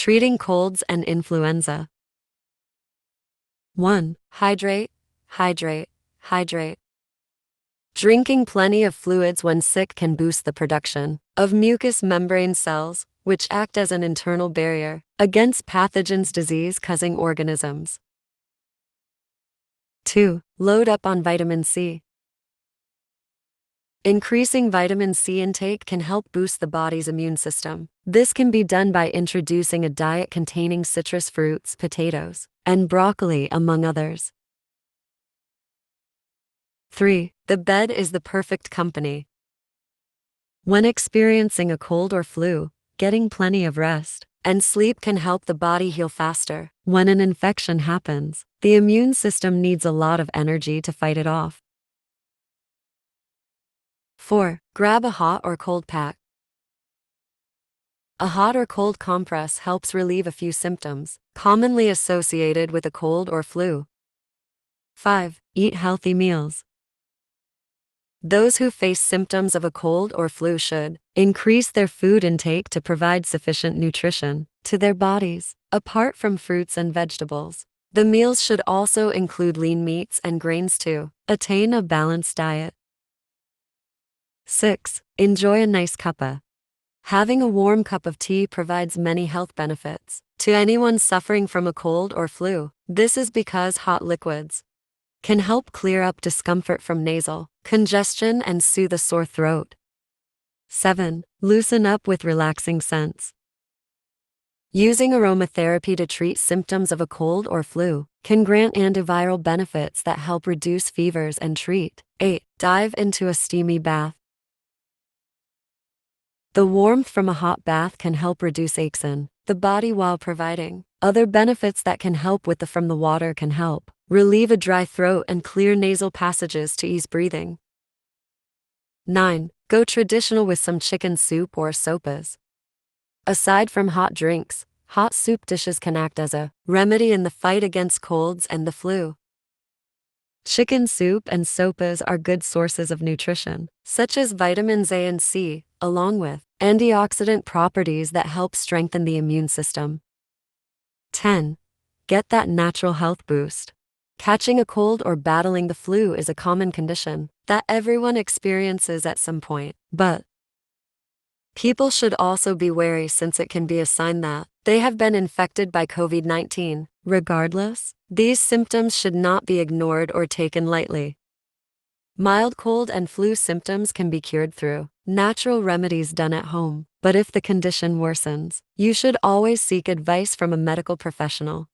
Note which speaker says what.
Speaker 1: Treating colds and influenza. 1. Hydrate, hydrate, hydrate. Drinking plenty of fluids when sick can boost the production of mucous membrane cells, which act as an internal barrier against pathogens, disease-causing organisms. 2. Load up on vitamin C. Increasing vitamin C intake can help boost the body's immune system. This can be done by introducing a diet containing citrus fruits, potatoes, and broccoli, among others. 3. The bed is the perfect company. When experiencing a cold or flu, getting plenty of rest and sleep can help the body heal faster. When an infection happens, the immune system needs a lot of energy to fight it off. 4. Grab a hot or cold pack. A hot or cold compress helps relieve a few symptoms commonly associated with a cold or flu. 5. Eat healthy meals. Those who face symptoms of a cold or flu should increase their food intake to provide sufficient nutrition to their bodies. Apart from fruits and vegetables, the meals should also include lean meats and grains to attain a balanced diet. 6. Enjoy a nice cuppa. Having a warm cup of tea provides many health benefits to anyone suffering from a cold or flu. This is because hot liquids can help clear up discomfort from nasal congestion and soothe a sore throat. 7. Loosen up with relaxing scents. Using aromatherapy to treat symptoms of a cold or flu can grant antiviral benefits that help reduce fevers and treat. 8. Dive into a steamy bath. The warmth from a hot bath can help reduce aches in the body while providing other benefits that can help with from the water can help relieve a dry throat and clear nasal passages to ease breathing. 9. Go traditional with some chicken soup or sopas. Aside from hot drinks, hot soup dishes can act as a remedy in the fight against colds and the flu. Chicken soup and sopas are good sources of nutrition, such as vitamins A and C, along with antioxidant properties that help strengthen the immune system. 10. Get that natural health boost. Catching a cold or battling the flu is a common condition that everyone experiences at some point, but people should also be wary since it can be a sign that they have been infected by COVID-19. Regardless, these symptoms should not be ignored or taken lightly. Mild cold and flu symptoms can be cured through natural remedies done at home, but if the condition worsens, you should always seek advice from a medical professional.